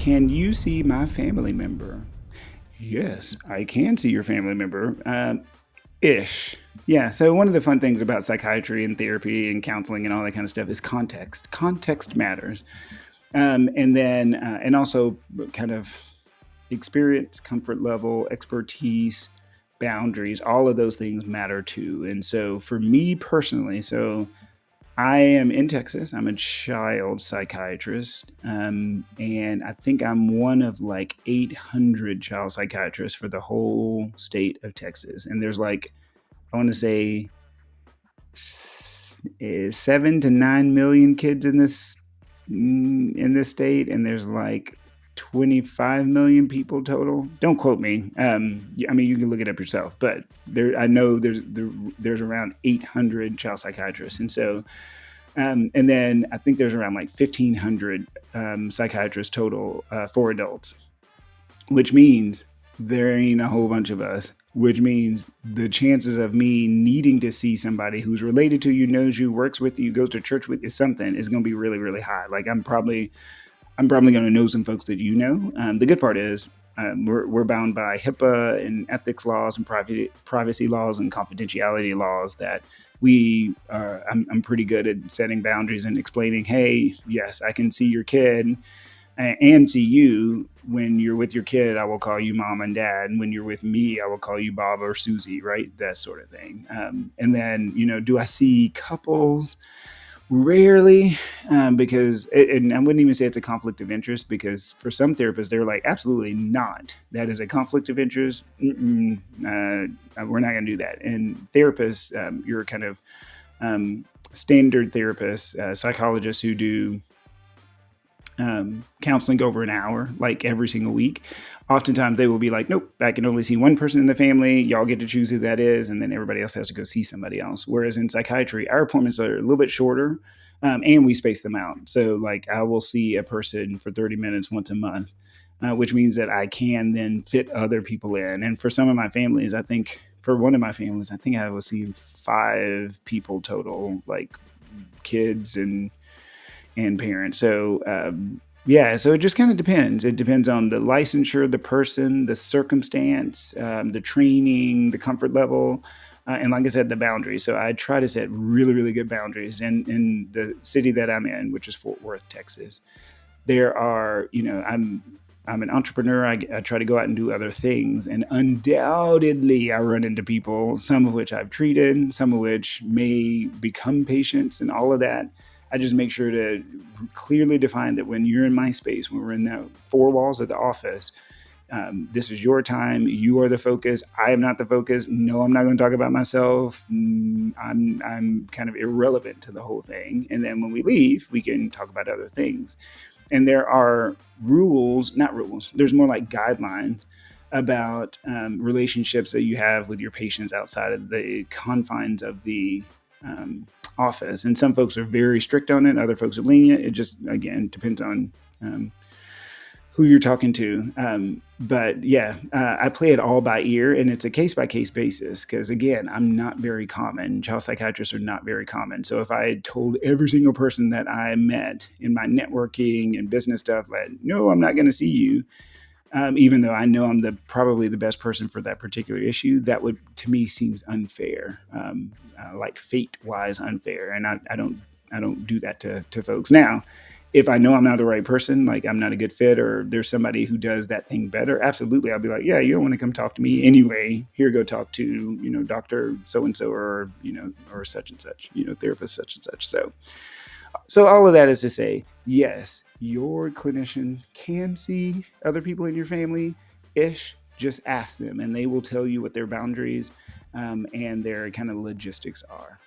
Can you see my family member? Yes, I can see your family member. Ish. Yeah. So one of the fun things about psychiatry and therapy and counseling and all that kind of stuff is context. Context matters. And also kind of experience, comfort level, expertise, boundaries, all of those things matter too. And so for me personally, so I am in Texas. I'm a child psychiatrist. And I think I'm one of like 800 child psychiatrists for the whole state of Texas. And there's like, I want to say 7 to 9 million kids in this state, and there's like 25 million people total. Don't quote me. I mean, you can look it up yourself, but I know there's around 800 child psychiatrists, and so and then I think there's around like 1,500 psychiatrists total for adults, which means there ain't a whole bunch of us, which means the chances of me needing to see somebody who's related to you, knows you, works with you, goes to church with you, something is going to be really, really high. Like I'm probably going to know some folks that you know. The good part is we're bound by HIPAA and ethics laws and privacy laws and confidentiality laws that I'm pretty good at setting boundaries and explaining, hey, yes, I can see your kid and see you. When you're with your kid, I will call you mom and dad. And when you're with me, I will call you Bob or Susie, right? That sort of thing. And then, do I see couples? Rarely, because, and I wouldn't even say it's a conflict of interest, because for some therapists, they're like, absolutely not. That is a conflict of interest. We're not going to do that. And therapists, you're kind of standard therapists, psychologists who do counseling over an hour, like every single week. Oftentimes they will be like, nope, I can only see one person in the family. Y'all get to choose who that is. And then everybody else has to go see somebody else. Whereas in psychiatry, our appointments are a little bit shorter, and we space them out. So like I will see a person for 30 minutes once a month, which means that I can then fit other people in. And for some of my families, for one of my families, I think I was seeing 5 people total, like kids and parents. So so it just kind of depends. It depends on the licensure, the person, the circumstance, the training, the comfort level, and like I said, the boundaries. So I try to set really, really good boundaries. And in the city that I'm in, which is Fort Worth, Texas, there are, I'm an entrepreneur. I try to go out and do other things. And undoubtedly, I run into people, some of which I've treated, some of which may become patients, and all of that. I just make sure to clearly define that when you're in my space, when we're in the 4 walls of the office, this is your time. You are the focus. I am not the focus. No, I'm not going to talk about myself. I'm kind of irrelevant to the whole thing. And then when we leave, we can talk about other things. And there are not rules. There's more like guidelines about relationships that you have with your patients outside of the confines of the office. And some folks are very strict on it. Other folks are lenient. It just, again, depends on who you're talking to. But yeah, I play it all by ear, and it's a case by case basis. Because again, I'm not very common. Child psychiatrists are not very common. So if I told every single person that I met in my networking and business stuff that, no, I'm not going to see you, even though I know I'm probably the best person for that particular issue, that would, to me, seems unfair, like fate-wise unfair. And I don't do that to folks. Now, if I know I'm not the right person, like I'm not a good fit, or there's somebody who does that thing better, absolutely, I'll be like, yeah, you don't want to come talk to me anyway. Here, go talk to Dr. So and so, or or such and such, therapist such and such. So all of that is to say, yes, your clinician can see other people in your family ish. Just ask them, and they will tell you what their boundaries and their kind of logistics are.